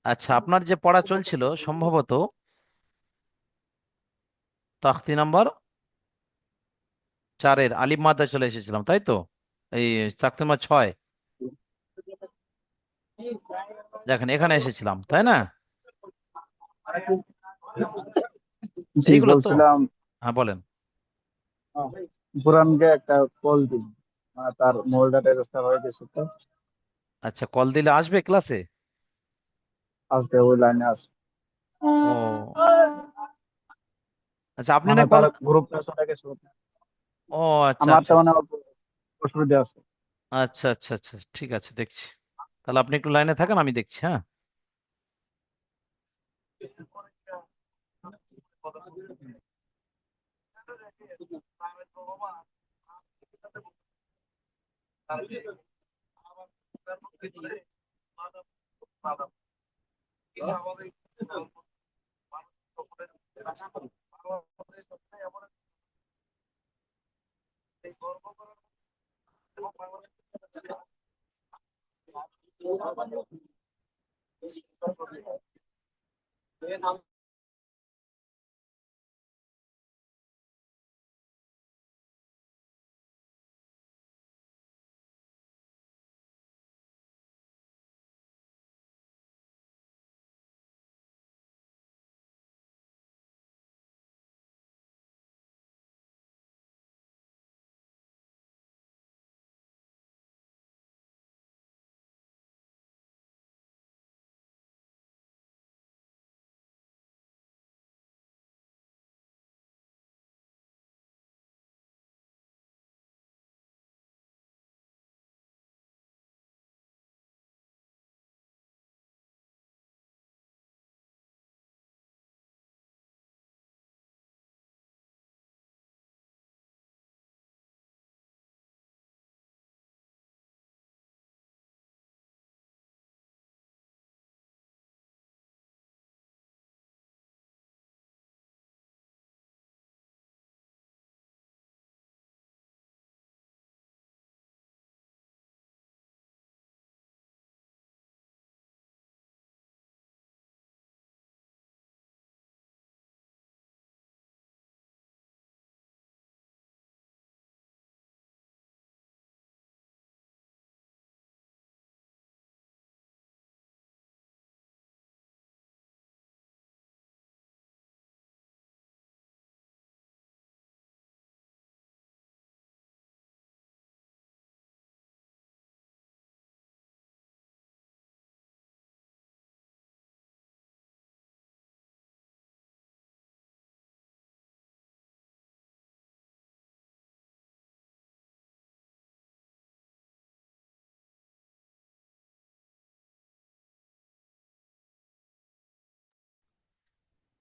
আচ্ছা, আপনার যে পড়া চলছিল সম্ভবত তাখতি নাম্বার 4-এর আলিফ মাদ্দা চলে এসেছিলাম, তাই তো? এই তাখতি নাম্বার 6, দেখেন এখানে এসেছিলাম, তাই না? জি, এইগুলো তো। বলছিলাম হ্যাঁ, বলেন। বুরানকে একটা কল দিন, তার মোবাইলটা ট্রান্সফার হয়ে গেছে তো। আচ্ছা, কল দিলে আসবে ক্লাসে? আজকে ওই লাইনে আছে। ও, আচ্ছা, আপনি না মানে কল। তার গ্রুপটা চলে গেছে। ও, আচ্ছা আমারটা আচ্ছা মানে আচ্ছা অল্প অসুবিধা আছে। আচ্ছা আচ্ছা আচ্ছা, ঠিক আছে, দেখছি। তাহলে আপনি একটু লাইনে থাকেন, আমি দেখছি, হ্যাঁ।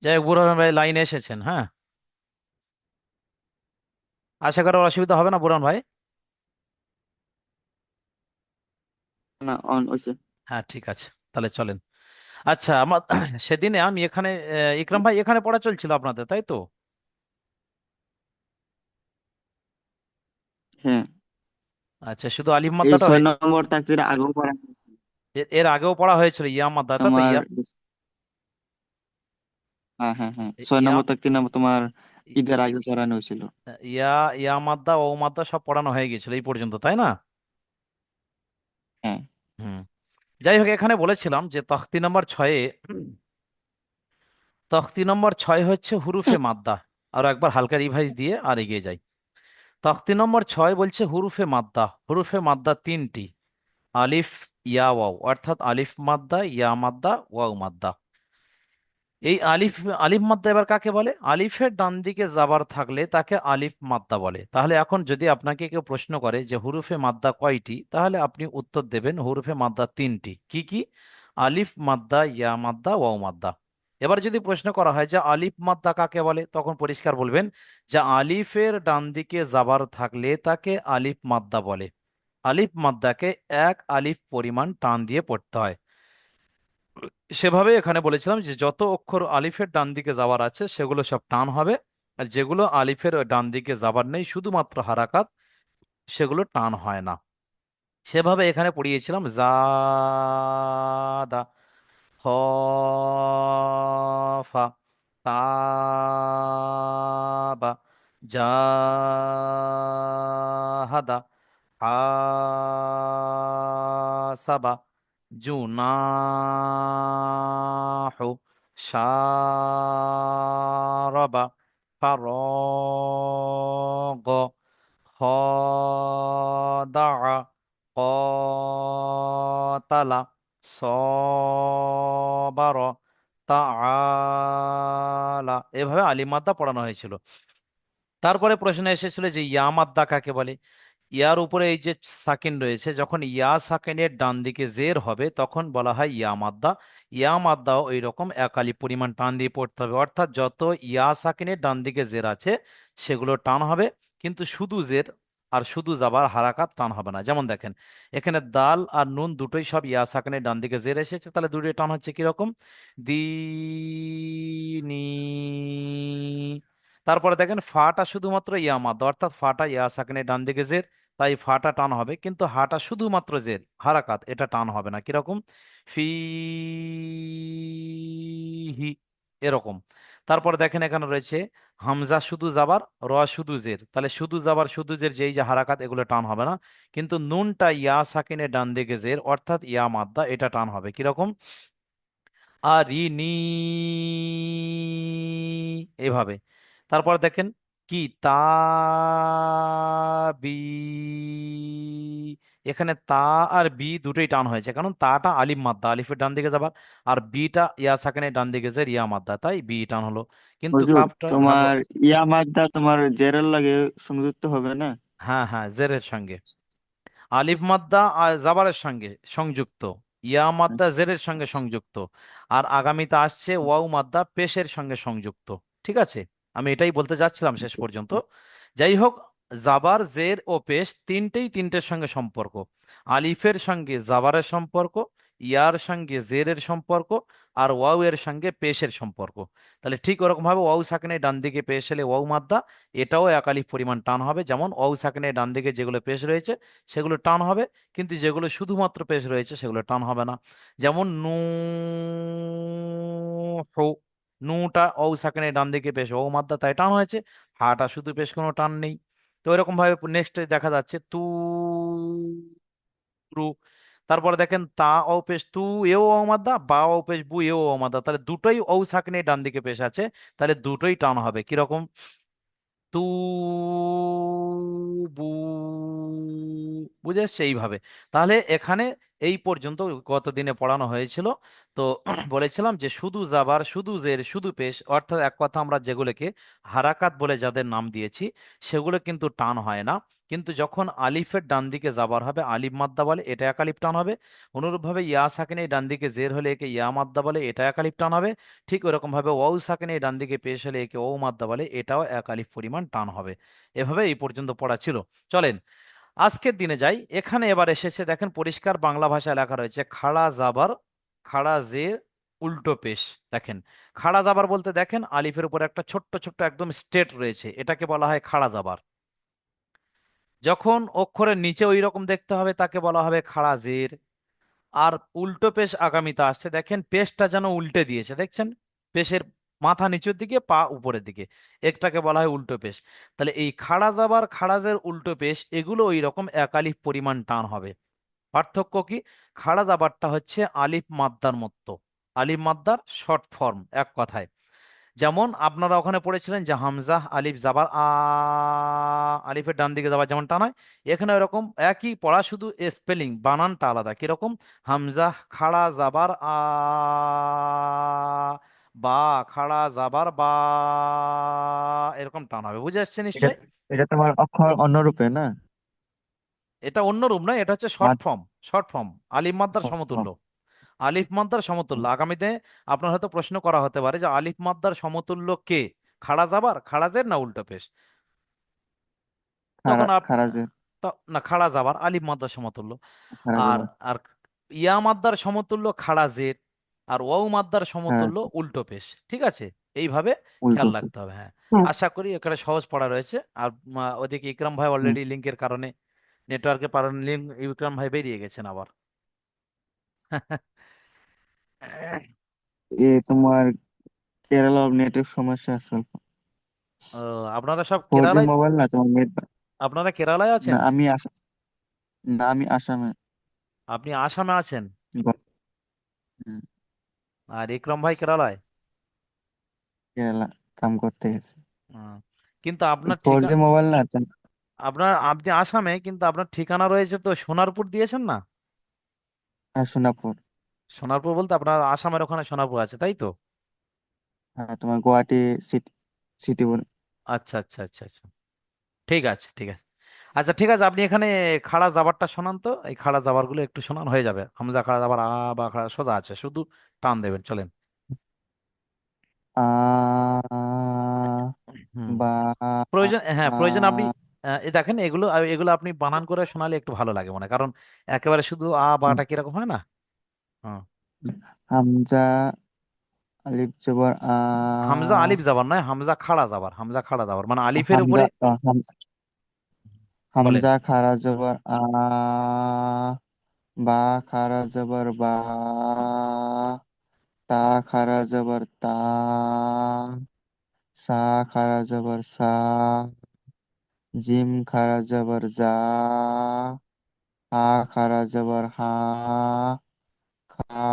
যাই হোক, বুরহান ভাই লাইনে এসেছেন, হ্যাঁ। আশা করার অসুবিধা হবে না, বুরহান ভাই? না, অন হইছে। হ্যাঁ, ঠিক আছে, তাহলে চলেন। আচ্ছা, আমার সেদিনে আমি এখানে ইকরাম ভাই এখানে পড়া চলছিল আপনাদের, তাই তো? হ্যাঁ, আচ্ছা, শুধু আলিফ এই মাদ্দাটা 6 নম্বর তাকতির আগেও পড়া হয়েছে। এর আগেও পড়া হয়েছিল ইয়া মাদ্দা, তাই তো? তোমার ইয়া, হ্যাঁ হ্যাঁ হ্যাঁ, ছয় ইয়া নম্বর তাকতির নাম তোমার ঈদের আগে পড়ানো হয়েছিল। ইয়া ইয়া মাদ্দা ও মাদ্দা সব পড়ানো হয়ে গেছিল এই পর্যন্ত, তাই না? হ্যাঁ হুম। যাই হোক, এখানে বলেছিলাম যে তখতি নম্বর 6-এ, তখতি নম্বর 6 হচ্ছে হুরুফে মাদ্দা। আর একবার হালকা রিভাইজ দিয়ে আর এগিয়ে যাই। তখতি নম্বর 6 বলছে হুরুফে মাদ্দা। হুরুফে মাদ্দা তিনটি: আলিফ, ইয়া, ওয়াও, অর্থাৎ আলিফ মাদ্দা, ইয়া মাদ্দা, ওয়াও মাদ্দা। এই আলিফ আলিফ মাদ্দা এবার কাকে বলে? আলিফের ডান দিকে জাবার থাকলে তাকে আলিফ মাদ্দা বলে। তাহলে এখন যদি আপনাকে কেউ প্রশ্ন করে যে হুরুফে মাদ্দা কয়টি, তাহলে আপনি উত্তর দেবেন হুরুফে মাদ্দা তিনটি। কি কি? আলিফ মাদ্দা, ইয়া মাদ্দা, ওয়াও মাদ্দা। এবার যদি প্রশ্ন করা হয় যে আলিফ মাদ্দা কাকে বলে, তখন পরিষ্কার বলবেন যে আলিফের ডান দিকে জাবার থাকলে তাকে আলিফ মাদ্দা বলে। আলিফ মাদ্দাকে এক আলিফ পরিমাণ টান দিয়ে পড়তে হয়। সেভাবে এখানে বলেছিলাম যে যত অক্ষর আলিফের ডান দিকে যাওয়ার আছে সেগুলো সব টান হবে, আর যেগুলো আলিফের ডান দিকে যাবার নেই, শুধুমাত্র হারাকাত, সেগুলো টান হয় না। সেভাবে এখানে পড়িয়েছিলাম জাদা, খফা, তাবা, জাহাদা, হাসাবা, জুনাহু, শারাবা, ফারগ, খদাআ, কতালা, সবার, তাআলা, এভাবে আলিফ মাদ্দা পড়ানো হয়েছিল। তারপরে প্রশ্ন এসেছিল যে ইয়া মাদ্দা কাকে বলে। ইয়ার উপরে এই যে সাকিন রয়েছে, যখন ইয়া সাকিনের ডান দিকে জের হবে তখন বলা হয় ইয়া মাদ্দা। ইয়া মাদ্দাও ওই রকম একালি পরিমাণ টান দিয়ে পড়তে হবে, অর্থাৎ যত ইয়া সাকিনের ডান দিকে জের আছে সেগুলো টান হবে, কিন্তু শুধু জের আর শুধু জাবার হারাকাত টান হবে না। যেমন দেখেন এখানে দাল আর নুন দুটোই সব ইয়া সাকিনের ডান দিকে জের এসেছে, তাহলে দুটোই টান হচ্ছে কিরকম, দিনী। তারপরে দেখেন ফাটা শুধুমাত্র ইয়া মাদ্দা, অর্থাৎ ফাটা ইয়া সাকিনের ডান দিকে জের, তাই ফাটা টান হবে, কিন্তু হাটা শুধুমাত্র জের হারাকাত এটা টান হবে না, কিরকম, ফিহি, এরকম। তারপরে দেখেন এখানে রয়েছে হামজা শুধু জাবার, র শুধু জের, তাহলে শুধু জাবার শুধু জের যেই যে হারাকাত এগুলো টান হবে না, কিন্তু নুনটা ইয়া সাকিনের ডান দিকে জের অর্থাৎ ইয়া মাদ্দা এটা টান হবে, কিরকম, আরিনি, এভাবে। তারপর দেখেন কি তাবি, এখানে তা আর বি দুটোই টান হয়েছে, কারণ তাটা আলিফ মাদ্দা, আলিফের ডান দিকে যাবার, আর বিটা ইয়া সাকিনের ডান দিকে যে রিয়া মাদ্দা, তাই বি টান হলো। কিন্তু হুজুর, কাফটা, হ্যাঁ তোমার ইয়া মাদ্দা তোমার জেরের লাগে সংযুক্ত হবে না? হ্যাঁ হ্যাঁ জেরের সঙ্গে, আলিফ মাদ্দা আর জাবারের সঙ্গে সংযুক্ত, ইয়া মাদ্দা জেরের সঙ্গে সংযুক্ত, আর আগামীতে আসছে ওয়াও মাদ্দা পেশের সঙ্গে সংযুক্ত। ঠিক আছে, আমি এটাই বলতে যাচ্ছিলাম শেষ পর্যন্ত। যাই হোক, জাবার জের ও পেশ তিনটেই তিনটের সঙ্গে সম্পর্ক, আলিফের সঙ্গে জাবারের সম্পর্ক, ইয়ার সঙ্গে জেরের সম্পর্ক, আর ওয়াও এর সঙ্গে পেশের সম্পর্ক। তাহলে ঠিক ওরকম ভাবে ওয়াও সাকিনের ডান দিকে পেশ এলে ওয়াও মাদ্দা, এটাও এক আলিফ পরিমাণ টান হবে, যেমন ওয়াও সাকিনের ডান দিকে যেগুলো পেশ রয়েছে সেগুলো টান হবে, কিন্তু যেগুলো শুধুমাত্র পেশ রয়েছে সেগুলো টান হবে না। যেমন হু, নুটা ও সাকিনের ডান দিকে পেশ ও মাদ্দা তাই টান হয়েছে, হাটা শুধু পেশ কোনো টান নেই। তো এরকম ভাবে নেক্সট দেখা যাচ্ছে রু। তারপরে দেখেন তা ও পেশ তু, এও ও মাদ্দা, বা ও পেশ বু, এও ও মাদ্দা, তাহলে দুটোই ও সাকিনের ডান দিকে পেশ আছে, তাহলে দুটোই টান হবে, কিরকম, তু, বু, বুঝে এসছে এইভাবে। তাহলে এখানে এই পর্যন্ত গত দিনে পড়ানো হয়েছিল। তো বলেছিলাম যে শুধু জাবার শুধু জের শুধু পেশ, অর্থাৎ এক কথা আমরা যেগুলোকে হারাকাত বলে যাদের নাম দিয়েছি সেগুলো কিন্তু টান হয় না, কিন্তু যখন আলিফের ডান দিকে জাবার হবে আলিফ মাদ্দা বলে, এটা এক আলিফ টান হবে। অনুরূপভাবে ইয়া সাকিনের ডান দিকে জের হলে একে ইয়া মাদ্দা বলে, এটা এক আলিফ টান হবে। ঠিক ওরকম ভাবে ওয়াও সাকিনের ডান দিকে পেশ হলে একে ও মাদ্দা বলে, এটাও এক আলিফ পরিমাণ টান হবে। এভাবে এই পর্যন্ত পড়া ছিল। চলেন আজকের দিনে যাই। এখানে এবার এসেছে দেখেন পরিষ্কার বাংলা ভাষায় লেখা রয়েছে খাড়া জাবার, খাড়া জের, উল্টো পেশ। দেখেন খাড়া জাবার বলতে দেখেন আলিফের উপর একটা ছোট্ট ছোট্ট একদম স্টেট রয়েছে, এটাকে বলা হয় খাড়া জাবার। যখন অক্ষরের নিচে ওই রকম দেখতে হবে তাকে বলা হবে খাড়া জের। আর উল্টো পেশ আগামীতে আসছে, দেখেন পেশটা যেন উল্টে দিয়েছে, দেখছেন পেশের মাথা নিচের দিকে পা উপরের দিকে, একটাকে বলা হয় উল্টো পেশ। তাহলে এই খাড়া জাবার খাড়াজের উল্টো পেশ এগুলো ওই রকম একালিফ পরিমাণ টান হবে। পার্থক্য কি, খাড়া জাবারটা হচ্ছে আলিফ মাদ্দার মতো, আলিফ মাদ্দার শর্ট ফর্ম এক কথায়। যেমন আপনারা ওখানে পড়েছিলেন যে হামজা আলিফ জাবার আ, আলিফের ডান দিকে যাবার যেমন টান হয়, এখানে এরকম একই পড়া, শুধু স্পেলিং বানানটা আলাদা, কিরকম, হামজা খাড়া জাবার আ, বা খাড়া জাবার বা, এরকম টান হবে, বুঝে আসছে এটা নিশ্চয়ই। এটা তোমার অক্ষর অন্যরূপে না? এটা অন্য রূপ নয়, এটা হচ্ছে শর্ট মাদ ফর্ম, শর্ট ফর্ম, আলিফ মাদ্দার সব সমতুল্য। সব। আলিফ মাদ্দার সমতুল্য আগামীতে আপনার হয়তো প্রশ্ন করা হতে পারে যে আলিফ মাদ্দার সমতুল্য কে, খাড়া জাবার খাড়াজের না উল্টো পেশ। তখন খারাজের। না, খাড়া জাবার আলিফ মাদ্দার সমতুল্য। আর খারাজের। আর ইয়া মাদ্দার সমতুল্য খাড়া জের, আর ওয়াও মাদ্দার হ্যাঁ। সমতুল্য উল্টো পেশ। ঠিক আছে, এইভাবে উল্টো। খেয়াল রাখতে হবে। হ্যাঁ, আশা করি এখানে সহজ পড়া রয়েছে। আর ওদিকে ইকরাম ভাই হুম। অলরেডি লিঙ্কের কারণে নেটওয়ার্কে পারেন, ইকরাম ভাই বেরিয়ে গেছেন আবার। তোমার কেরালা নেটের সমস্যা আছে অল্প। ও, আপনারা সব 4G কেরালায়, মোবাইল না তোমার নেট। আপনারা কেরালায় না আছেন? আমি না আমি আসামে। আপনি আসামে আছেন? হুম, আর ইকরাম ভাই কেরালায়? কেরালা কাম করতে গেছে। হুম। কিন্তু আপনার 4G মোবাইল না আপনি আসামে, কিন্তু আপনার ঠিকানা রয়েছে তো সোনারপুর দিয়েছেন না? হ্যাঁ সোনাপুর। সোনারপুর বলতে আপনার আসামের ওখানে সোনারপুর আছে, তাই তো? হ্যাঁ তোমার গুয়াহাটি সিটি সিটি বলে। আচ্ছা আচ্ছা আচ্ছা আচ্ছা, ঠিক আছে ঠিক আছে। আচ্ছা ঠিক আছে, আপনি এখানে খাড়া জাবারটা শোনান তো, এই খাড়া জাবার গুলো একটু শোনান, হয়ে যাবে। হামজা খাড়া জাবার আ, বা খাড়া সোজা আছে, শুধু টান দেবেন, চলেন। আ হুম। বা প্রয়োজন, হ্যাঁ আ প্রয়োজন আপনি এই দেখেন, এগুলো এগুলো আপনি বানান করে শোনালে একটু ভালো লাগে মনে, কারণ একেবারে শুধু আ বাটা কিরকম হয় না। হ্যাঁ। হামজা আলিফ জবর হামজা আলিফ জাবার নয়, হামজা খাড়া জাবার, হামজা খাড়া জাবার মানে আলিফের হামজা উপরে। বলেন। হামজা খারা জবর বা খারা জবর বা তা খারা জবর তা সা খারা জবর সা জিম খারা জবর জা হা খারা জবর হা খা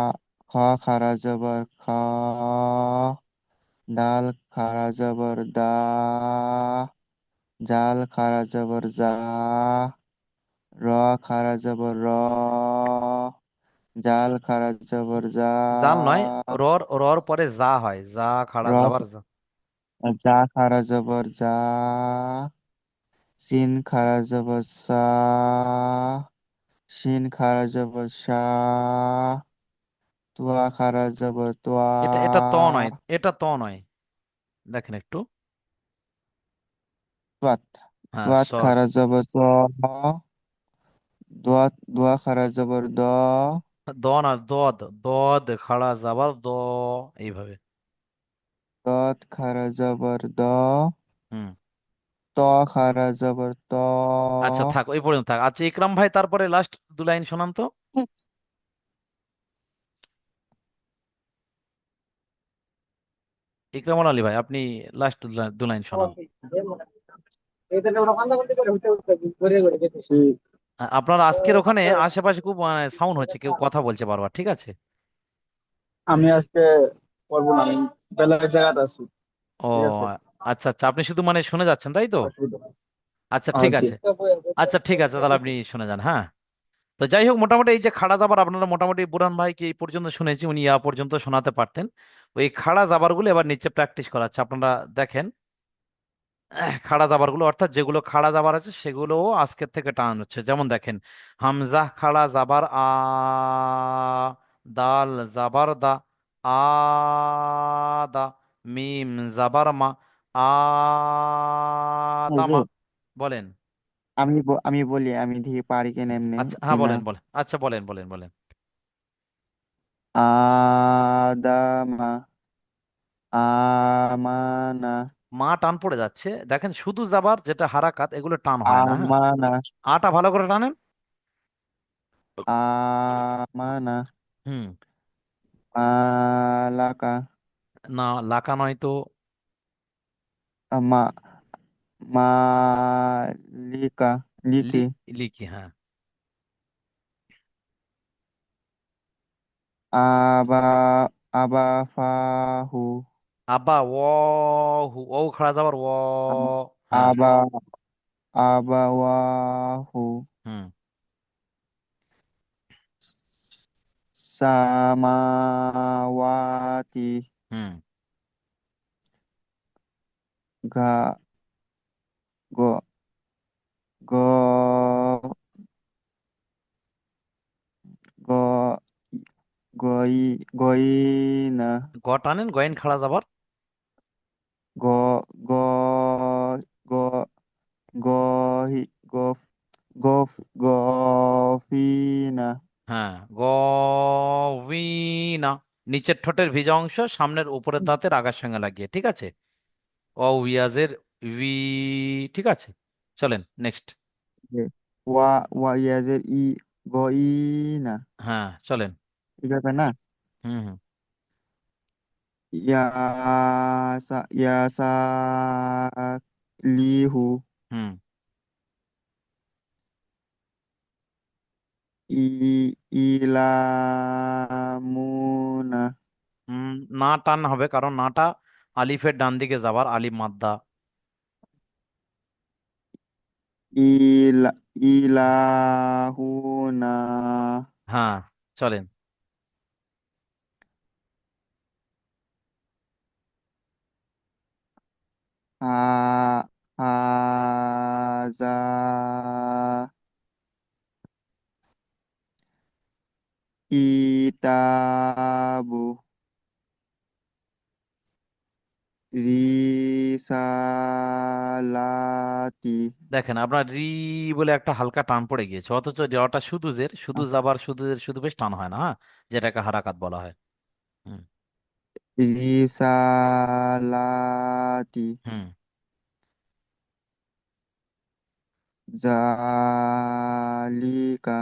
খ খারা জবর খ দাল খারা জবর দা জাল খারা জবর জা র খারা জবর র জাল খারা জবর জা জাল নয়, রর রর পরে যা হয়, যা খাড়া র জাবার যা। জা খারা জবর জা সিন খারা জবর সা শিন খারা জবর সা তুয়া খারা জবর তোয়া এটা এটা ত নয়, এটা ত নয়, দেখেন একটু। তুয়াত হ্যাঁ তুয়াত সদ। খারা জবর চ দোয়া দোয়া খারা জবর দ দ না, দদ, দদ খাড়া জাবার দ, এইভাবে। দত খারা জবর দ হুম। ত খারা জবর ত আচ্ছা থাক, ওই পর্যন্ত থাক। আচ্ছা ইকরাম ভাই, তারপরে লাস্ট দু লাইন শোনান তো। ইকরামুল আলী ভাই, আপনি লাস্ট দু লাইন শোনান। আপনার আজকের ওখানে আশেপাশে খুব সাউন্ড হচ্ছে, কেউ কথা বলছে বারবার, ঠিক আছে? আমি আজকে পড়বো না, আমি বেলার জায়গাতে আছি। ও ঠিক আছে, আচ্ছা আচ্ছা, আপনি শুধু মানে শুনে যাচ্ছেন, তাই তো? অসুবিধা নেই। আচ্ছা ঠিক জি। আছে। আচ্ছা ঠিক আছে, তাহলে আপনি শুনে যান, হ্যাঁ। তো যাই হোক, মোটামুটি এই যে খাড়া জাবার, আপনারা মোটামুটি বুরহান ভাইকে এই পর্যন্ত শুনেছি, উনি ইয়া পর্যন্ত শোনাতে পারতেন। ওই খাড়া জাবারগুলো এবার নিচে প্র্যাকটিস করাচ্ছে, আপনারা দেখেন। খাড়া জাবার গুলো, অর্থাৎ যেগুলো খাড়া জাবার আছে সেগুলো আজকের থেকে টান হচ্ছে, যেমন দেখেন, হামজা খাড়া জাবার আ, দাল জাবার দা, আ দা, মিম জাবার মা, আ দামা। হুজুর, বলেন। আমি বলি আমি দেখি পারি কিনা এমনি আচ্ছা হ্যাঁ, কিনা। বলেন বলেন, আচ্ছা বলেন বলেন বলেন। আদামা আমানা মা টান পড়ে যাচ্ছে, দেখেন শুধু জাবার যেটা হারাকাত, এগুলো টান হয় না, হ্যাঁ। আমানা আটা ভালো করে টানেন। আমানা হুম। মালাকা না, লাকা নয় তো। মা মালিকা লি, লিকি লিকি, হ্যাঁ। আবা আবাফাহু আব্বা ও, হু ও খাড়া যাবার ও। হ্যাঁ। আবা আবাওয়াহু হুম। সামাওয়াতি হুম। গা গ গ গ গই গইনা গ টানেন, গয়েন খাড়া যাবার। গ গ গ গহি গফ গফ গফিনা হ্যাঁ, গবিনা। নিচের ঠোঁটের ভিজা অংশ সামনের উপরের দাঁতের আগার সঙ্গে লাগিয়ে, ঠিক আছে? ও ইয়াজের ভি, ঠিক আছে। চলেন নেক্সট। ওয়া ওয়া ইয়াজের ই গ ই না, হ্যাঁ চলেন। এই ব্যাপার না। হুম হুম। ইয়াসা লিহু হুম। ই ইলামুনা হুম, না টান হবে কারণ নাটা আলিফের ডান দিকে যাবার, আলিফ মাদ্দা। ইলা ইলাহুনা হ্যাঁ চলেন। হা হাজা কিতাবু রিসালাতি। দেখেন আপনার রি বলে একটা হালকা টান পড়ে গিয়েছে, অথচ রটা শুধু জের, শুধু যাবার, শুধু জের, শুধু বেশ টান হয় না, হ্যাঁ, যেটাকে হারাকাত বলা হয়। হুম। রিসালাতি হুম। জালিকা।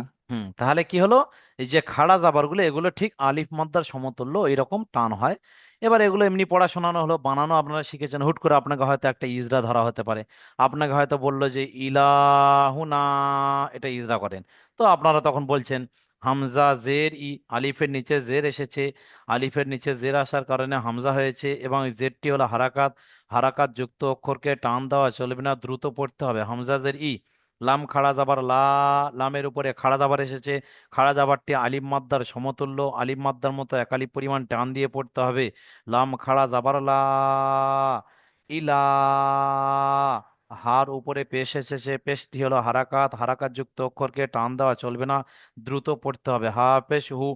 তাহলে কি হলো, এই যে খাড়া জাবার গুলো এগুলো ঠিক আলিফ মাদ্দার সমতুল্য এরকম টান হয়। এবার এগুলো এমনি পড়া শোনানো হলো, বানানো আপনারা শিখেছেন, হুট করে আপনাকে হয়তো একটা ইজরা ধরা হতে পারে। আপনাকে হয়তো বললো যে ইলাহুনা, এটা ইজরা করেন। তো আপনারা তখন বলছেন হামজা জের ই, আলিফের নিচে জের এসেছে, আলিফের নিচে জের আসার কারণে হামজা হয়েছে, এবং এই জেরটি হলো হারাকাত, হারাকাত যুক্ত অক্ষরকে টান দেওয়া চলবে না, দ্রুত পড়তে হবে। হামজা জের ই, লাম খাড়া যাবার লা, লামের উপরে খাড়া যাবার এসেছে, খাড়া যাবারটি আলিফ মাদ্দার সমতুল্য, আলিফ মাদ্দার মতো একালিপ পরিমাণ টান দিয়ে পড়তে হবে। লাম খাড়া যাবার লা, ইলা, হার উপরে পেশ এসেছে, পেশটি হলো হারাকাত, হারাকাত যুক্ত অক্ষরকে টান দেওয়া চলবে না, দ্রুত পড়তে হবে। হা পেশ হু,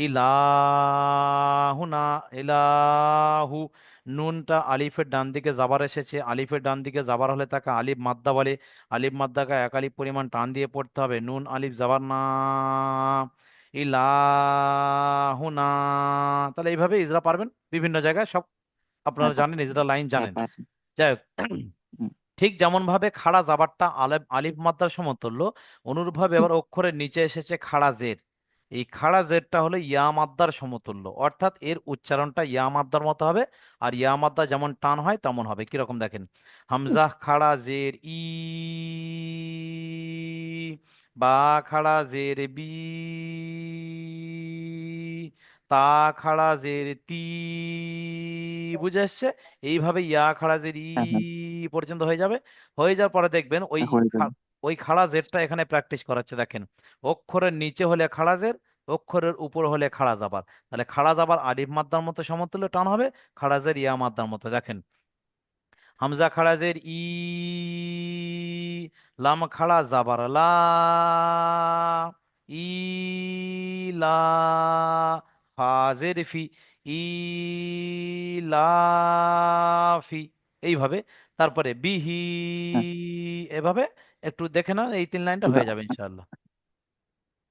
ইলাহু না, ইলাহু। নুনটা আলিফের ডান দিকে যাবার এসেছে, আলিফের ডান দিকে যাবার হলে তাকে আলিফ মাদ্দা বলে, আলিফ মাদ্দাকে এক আলিফ পরিমাণ টান দিয়ে পড়তে হবে। নুন আলিফ যাবার না, ইলাহুনা। তাহলে এইভাবে ইজরা পারবেন বিভিন্ন জায়গায় সব, হ্যাঁ আপনারা জানেন ইজরা লাইন হ্যাঁ জানেন। পারছি। যাই হোক, হুম, ঠিক যেমন ভাবে খাড়া জাবারটা আলিফ আলিফ মাদ্দার সমতুল্য, অনুরূপভাবে এবার অক্ষরের নিচে এসেছে খাড়া জের। এই খাড়া জেরটা হলো ইয়া মাদ্দার সমতুল্য, অর্থাৎ এর উচ্চারণটা ইয়া মাদ্দার মতো হবে। আর ইয়া মাদ্দা যেমন টান হয় তেমন হবে, কিরকম দেখেন, হামজা খাড়া জের ই, বা খাড়া জের বি, তা খাড়া জের তি, বুঝে আসছে? এইভাবে ইয়া খাড়া জের ই হ্যাঁ হ্যাঁ পর্যন্ত হয়ে যাবে। হয়ে যাওয়ার পরে দেখবেন ওই হ্যাঁ, হয়ে যাবে। ওই খাড়া জেরটা এখানে প্র্যাকটিস করাচ্ছে, দেখেন, অক্ষরের নিচে হলে খাড়া জের, অক্ষরের উপর হলে খাড়া জাবার। তাহলে খাড়া জাবার আলিফ মাদ্দার মতো সমতুল্য টান হবে, খাড়া জের ইয়া মাদ্দার মতো। দেখেন, হামজা খাড়া জের ই, লাম খাড়া জাবার লা, ই লা, ফাজের ফি, ই ফি, এইভাবে। তারপরে বিহি, হ্যাঁ, এভাবে একটু দেখে না, এই 3 লাইনটা হয়ে যাবে ইনশাআল্লাহ।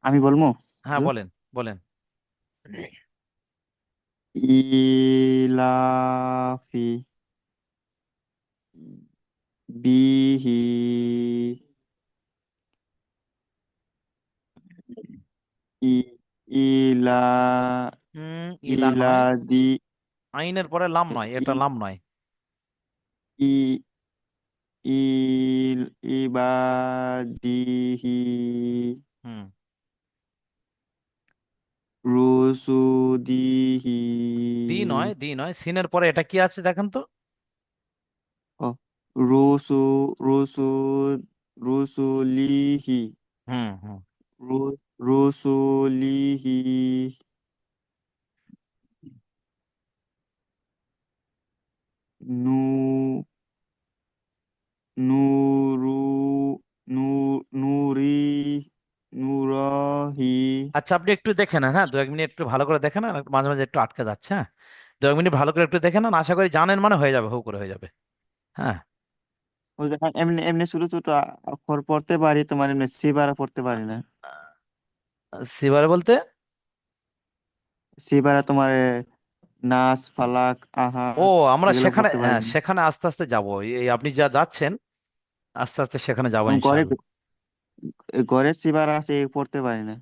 আমি বলবো হ্যাঁ হুজুর? বলেন, বলেন। ইলাফি বিহি ই ইলা ইলা নয়, ইলাদি আইনের পরে লাম নয়, ই এটা লাম নয়। ই ইল ইবাদিহি হুম। রুসুদিহি। দি নয়, দি নয়, সিনের পরে এটা কি আছে দেখেন তো। ও রুসু রুসু রুসুলিহি হুম হুম। রুসুলিহি নু নুরু নু নুরি নুরাহি। আচ্ছা আপনি একটু দেখে নেন, হ্যাঁ 2-1 মিনিট একটু ভালো করে দেখে নেন, মাঝে মাঝে একটু আটকে যাচ্ছে, হ্যাঁ 2-1 মিনিট ভালো করে একটু দেখে নেন, আশা করি জানেন মানে হয়ে যাবে, হু করে হয়ে যাবে। হ্যাঁ। ওই যে এমনি এমনি ছোট ছোট অক্ষর পড়তে পারি, তোমার এমনি সিবারা পড়তে পারি না। সিবারে বলতে? সিবারা তোমার নাস ফালাক ও, আহাদ আমরা এগুলো সেখানে, পড়তে পারি হ্যাঁ না। সেখানে আস্তে আস্তে যাবো, এই আপনি যা যাচ্ছেন আস্তে আস্তে সেখানে যাবো আমি ঘরে ইনশাআল্লাহ। ঘরে সিবার আছে, পড়তে পারি না।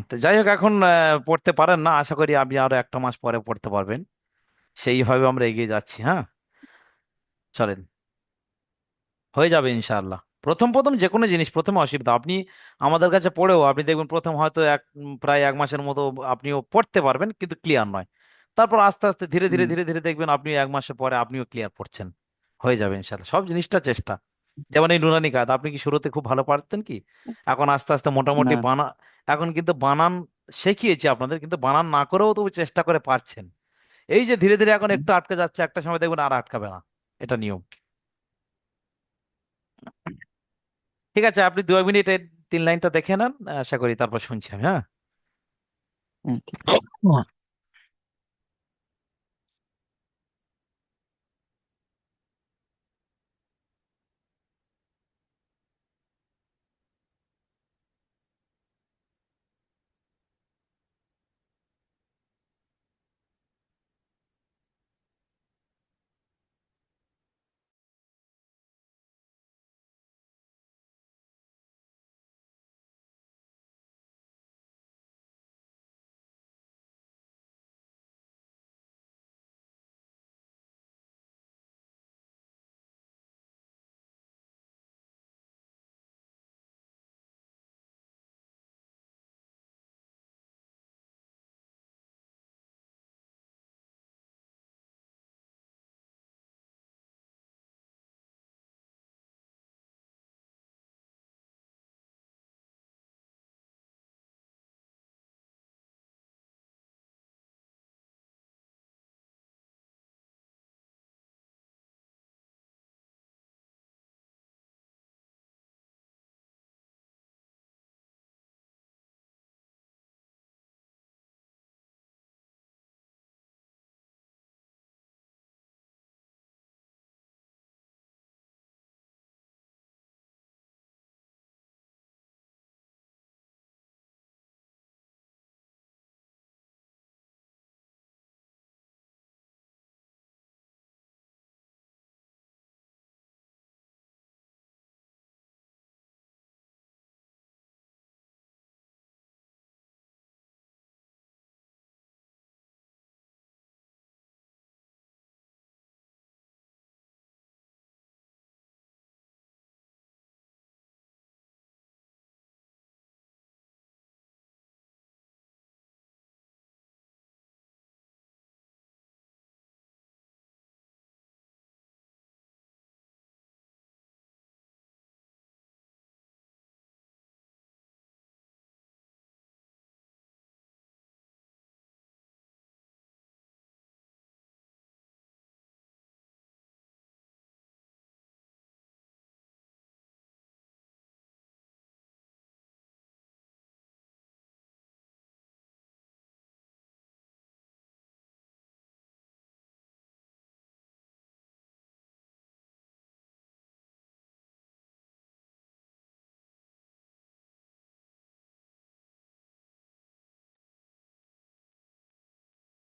তো যাই হোক, এখন পড়তে পারেন না, আশা করি আপনি আরো একটা মাস পরে পড়তে পারবেন। সেইভাবে আমরা এগিয়ে যাচ্ছি, হ্যাঁ। চলেন, হয়ে যাবে ইনশাআল্লাহ। প্রথম প্রথম যে কোনো জিনিস প্রথমে অসুবিধা, আপনি আমাদের কাছে পড়েও আপনি দেখবেন প্রথম হয়তো প্রায় এক মাসের মতো আপনিও পড়তে পারবেন, কিন্তু ক্লিয়ার নয়। তারপর আস্তে আস্তে ধীরে ধীরে হুম। ধীরে ধীরে দেখবেন আপনি এক মাসের পরে আপনিও ক্লিয়ার পড়ছেন। হয়ে যাবে ইনশাআল্লাহ, সব জিনিসটা চেষ্টা। যেমন এই নুরানি কায়দা, আপনি কি শুরুতে খুব ভালো পারতেন কি? এখন আস্তে আস্তে মোটামুটি না। এখন কিন্তু বানান শিখিয়েছি আপনাদের, কিন্তু বানান না করেও তো চেষ্টা করে পারছেন। এই যে ধীরে ধীরে এখন একটু আটকে যাচ্ছে, একটা সময় দেখবেন আর আটকাবে না। এটা নিয়ম। ঠিক আছে, আপনি 2 মিনিট এই 3 লাইনটা দেখে নেন, আশা করি তারপর শুনছি আমি, হ্যাঁ। হ্যাঁ, ঠিক আছে।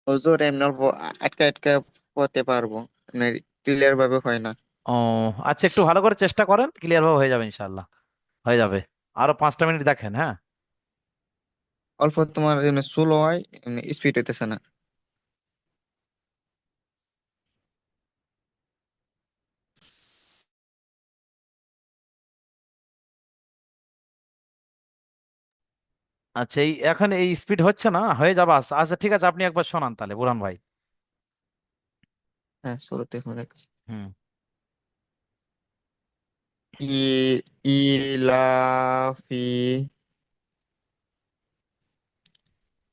হুজুর এমনি অল্প আটকা আটকা পড়তে পারবো, মানে ক্লিয়ার ভাবে হয় না। ও আচ্ছা, একটু ভালো করে চেষ্টা করেন, ক্লিয়ার ভাবে হয়ে যাবে ইনশাআল্লাহ। হয়ে যাবে। আরো 5টা মিনিট দেখেন, হ্যাঁ। অল্প তোমার এমনি স্লো হয়, এমনি স্পিড হইতেছে না। আচ্ছা, এখন এই স্পিড হচ্ছে না, হয়ে যাবে আচ্ছা আচ্ছা, ঠিক আছে, আপনি একবার শোনান তাহলে বুরহান ভাই। হ্যাঁ, শুরুতে হয়ে গেছে। হুম। ই ইলাফি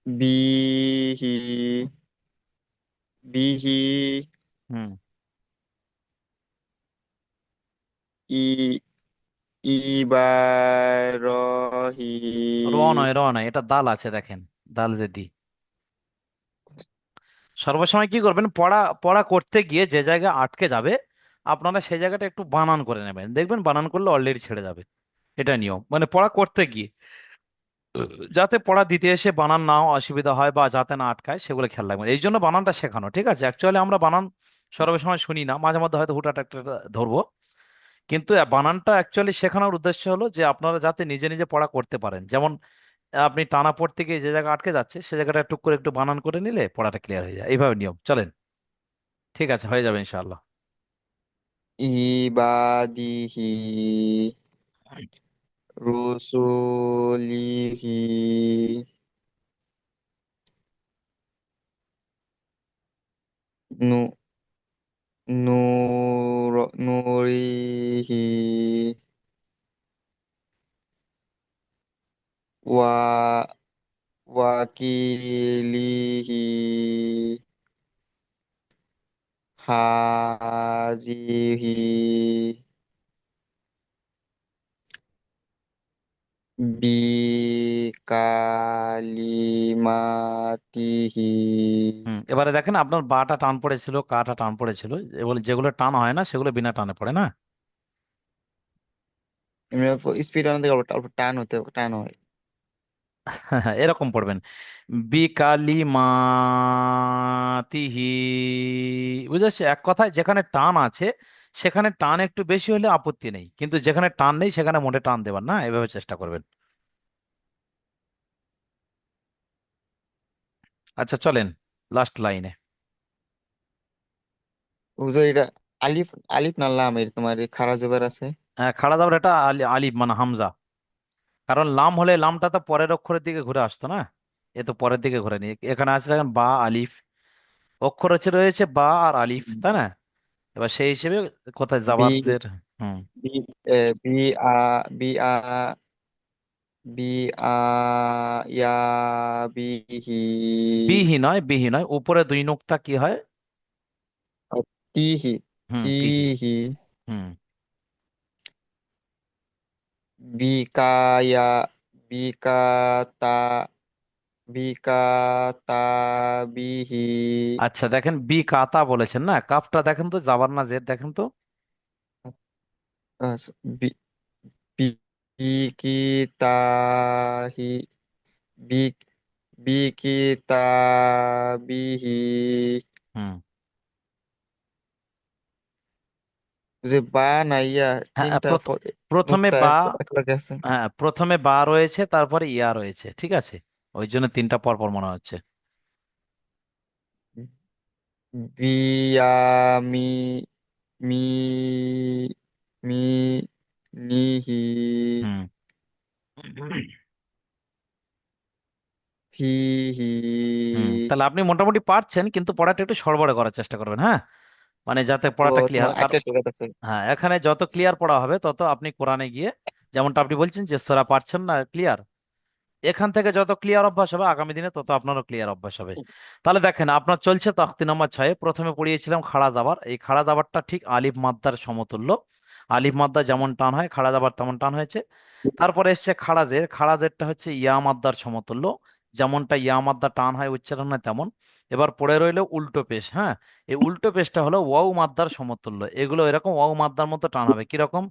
বিহি বিহি হুম। ই র নয়, র নয়, এটা দাল আছে দেখেন। দাল যে দি। সর্বসময় কি করবেন, পড়া পড়া করতে গিয়ে যে জায়গায় আটকে যাবে আপনারা সেই জায়গাটা একটু বানান করে নেবেন, দেখবেন বানান করলে অলরেডি ছেড়ে যাবে। এটা নিয়ম, মানে পড়া করতে গিয়ে যাতে পড়া দিতে এসে বানান না অসুবিধা হয় বা যাতে না আটকায়, সেগুলো খেয়াল রাখবেন। এই জন্য বানানটা শেখানো, ঠিক আছে? অ্যাকচুয়ালি আমরা বানান সর্বসময় শুনি না, মাঝে মধ্যে হয়তো হুটহাট একটা ধরবো, কিন্তু বানানটা অ্যাকচুয়ালি শেখানোর উদ্দেশ্য হলো যে আপনারা যাতে নিজে নিজে পড়া করতে পারেন। যেমন আপনি টানা পড়তে গিয়ে যে জায়গা আটকে যাচ্ছে সে জায়গাটা টুক করে একটু বানান করে নিলে পড়াটা ক্লিয়ার হয়ে যায়, এইভাবে নিয়ম চলেন। ঠিক আছে, হয়ে যাবে ইনশাআল্লাহ। ইবাদিহি রুসুলিহি নু নূরিহি ওয়া ওয়াকিলিহি হাজিহি বিকালিমাতিহি। এবারে দেখেন আপনার বাটা টান পড়েছিল, কাটা টান পড়েছিল, এগুলো যেগুলো টান হয় না সেগুলো বিনা টানে পড়ে না। স্পিড অনেক অল্প অল্প টান হয়। এরকম পড়বেন, বিকালিমাতিহি। বুঝেছে? এক কথায় যেখানে টান আছে সেখানে টান একটু বেশি হলে আপত্তি নেই, কিন্তু যেখানে টান নেই সেখানে মোটে টান দেবেন না, এভাবে চেষ্টা করবেন। আচ্ছা চলেন লাস্ট লাইনে। বুঝো এটা আলিফ, আলিফ না লাম এর তোমার এই খারা জবর আছে। খাড়া দাবার এটা আলিফ মানে হামজা। কারণ লাম হলে লামটা তো পরের অক্ষরের দিকে ঘুরে আসতো না, এ তো পরের দিকে ঘুরে নি। এখানে আছে দেখেন বা আলিফ, অক্ষর হচ্ছে রয়েছে বা আর আলিফ, তাই না? এবার সেই হিসেবে কোথায় বি যাবার জের। হুম। বি বি আ বি আ বি আ ইয়া বিহি বিহি নয়, বিহি নয়, উপরে দুই নোক্তা কি হয়? তিহি তিহি। তিহি হুম। বিকায়া বিকাতা বিকাতাবিহি। আচ্ছা দেখেন বি কাতা বলেছেন না, কাফটা দেখেন তো যাবার না জের দেখেন তো। আস- বি বিকিতাহি বি বিকিতাবিহি। হুম। যে বা নাইয়া হ্যাঁ তিনটা প্রথমে নুক্তা বা, একলগে আছে। হ্যাঁ প্রথমে বা রয়েছে তারপরে ইয়া রয়েছে, ঠিক আছে, ওই জন্য তিনটা পরপর মনে হচ্ছে। বিয়ামি মি মি নিহি হুম। ফিহি। তাহলে আপনি মোটামুটি পারছেন, কিন্তু পড়াটা একটু সড়বড়ে করার চেষ্টা করবেন, হ্যাঁ, মানে যাতে ও পড়াটা ক্লিয়ার তোমার হয়। একটা সুযোগ আছে। হ্যাঁ, এখানে যত ক্লিয়ার পড়া হবে তত আপনি কোরআনে গিয়ে, যেমনটা আপনি বলছেন যে সূরা পারছেন না ক্লিয়ার, এখান থেকে যত ক্লিয়ার অভ্যাস হবে আগামী দিনে তত আপনারও ক্লিয়ার অভ্যাস হবে। তাহলে দেখেন আপনার চলছে তাখতি নাম্বার 6। প্রথমে পড়িয়েছিলাম খাড়া জাবার, এই খাড়া জাবারটা ঠিক আলিফ মাদ্দার সমতুল্য। আলিফ মাদ্দা যেমন টান হয় খাড়া জাবার তেমন টান হয়েছে। তারপরে এসছে খাড়া জের, খাড়া জেরটা হচ্ছে ইয়া মাদ্দার সমতুল্য, যেমনটা ইয়া মাদ্দা টান হয় উচ্চারণ হয় তেমন। এবার পড়ে রইলো উল্টো পেশ, হ্যাঁ, এই উল্টো পেশটা হলো ওয়াও মাদ্দার সমতুল্য, এগুলো এরকম ওয়াও মাদ্দার মতো টান হবে কিরকম?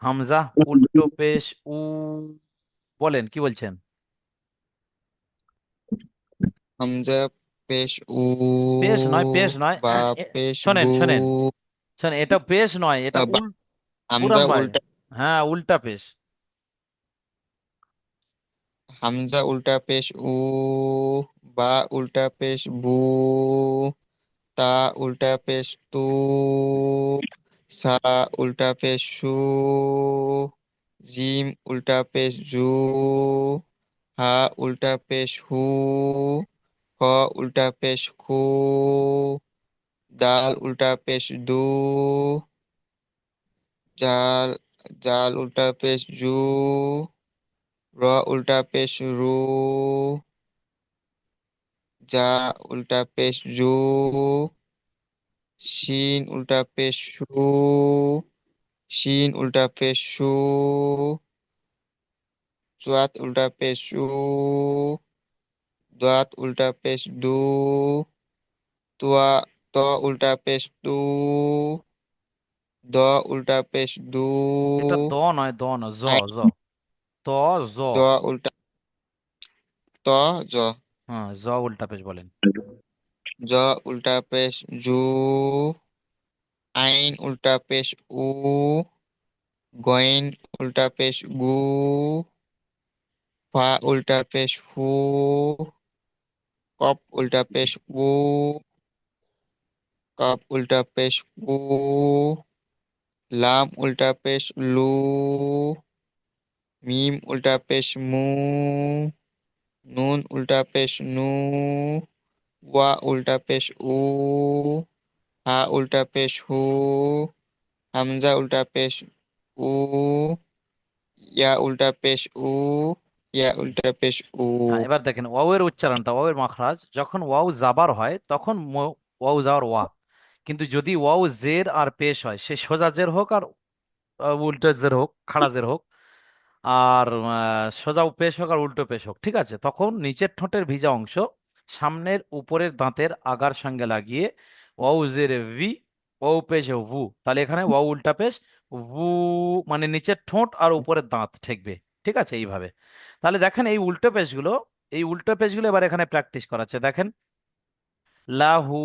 হামজা, উল্টো পেশ, বলেন কি বলছেন? হামজা পেশ উ পেশ নয়, পেশ নয়, বা পেশ শোনেন বু শোনেন শোনেন, এটা পেশ নয়, এটা পুরা হামজা নয়। উল্টা, হ্যাঁ উল্টা পেশ। হামজা উল্টা পেশ উ বা উল্টা পেশ বু তা উল্টা পেশ তু সা উল্টা পেশ সু জিম উল্টা পেশ জু হা উল্টা পেশ হু খ উল্টা পেশ খু দাল উল্টা পেশ দু জাল জাল উল্টা পেশ জু র উল্টা পেশ রু জা উল্টা পেশ জু শিন উল্টা পেশ শু শিন উল্টা পেশ শু চুয়াত উল্টা পেশ শু দোয়াত উল্টা পেশ দু তুয়া ত উল্টা পেশ তু দ উল্টা পেশ দু এটা দ নয়, দ নয়, জ, আইন জ, ত, জ। জ উল্টা ত জ হ্যাঁ জ উল্টা পেশ বলেন। জ উল্টা পেশ জু আইন উল্টা পেশ উ গইন উল্টা পেশ গু, ফা উল্টা পেশ ফু, কপ উল্টা পেশ উ, কপ উল্টা পেশ উ, লাম উল্টা পেশ লু, মিম উল্টা পেশ মু, নুন উল্টা পেশ নু, ওয়া উল্টা পেশ উ, হা উল্টা পেশ হু, হামজা উল্টা পেশ উ, ইয়া উল্টা পেশ উ, ইয়া উল্টা পেশ উ। হ্যাঁ, এবার দেখেন ওয়াও এর উচ্চারণটা, ওয়াও এর মাখরাজ, যখন ওয়াও জাবার হয় তখন ওয়াও যাওয়ার ওয়া, কিন্তু যদি ওয়াও জের আর পেশ হয়, সে সোজা জের হোক আর উল্টো জের হোক, খাড়া জের হোক, আর সোজা পেশ হোক আর উল্টো পেশ হোক, ঠিক আছে, তখন নিচের ঠোঁটের ভিজা অংশ সামনের উপরের দাঁতের আগার সঙ্গে লাগিয়ে ওয়াও জের ভি, ওয়াও পেশ ভু, তাহলে এখানে ওয়াও উল্টা পেশ ভু, মানে নিচের ঠোঁট আর উপরের দাঁত ঠেকবে, ঠিক আছে, এইভাবে। তাহলে দেখেন এই উল্টো পেশগুলো এবার এখানে প্র্যাকটিস করাচ্ছে, দেখেন লাহু,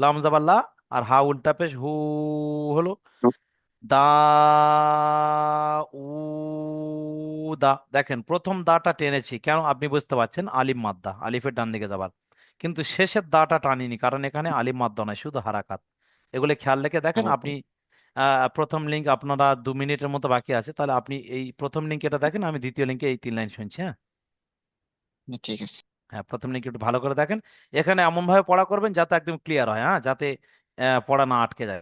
লাম জাবার লা, আর হা উল্টা পেশ হু হলো, দা দা, দেখেন প্রথম দাটা টেনেছি কেন, আপনি বুঝতে পারছেন, আলিফ মাদ্দা, আলিফের ডান দিকে যাবার, কিন্তু শেষের দাটা টানিনি, কারণ এখানে আলিফ মাদ্দা নয়, শুধু হারাকাত। এগুলো খেয়াল রেখে দেখেন আপনি। প্রথম লিঙ্ক আপনারা 2 মিনিটের মতো বাকি আছে, তাহলে আপনি এই প্রথম লিঙ্ক এটা দেখেন, আমি দ্বিতীয় লিঙ্কে এই 3 লাইন শুনছি, হ্যাঁ। ঠিক আছে। হ্যাঁ, প্রথম লিঙ্ক একটু ভালো করে দেখেন, এখানে এমন ভাবে পড়া করবেন যাতে একদম ক্লিয়ার হয়, হ্যাঁ, যাতে পড়া না আটকে যায়।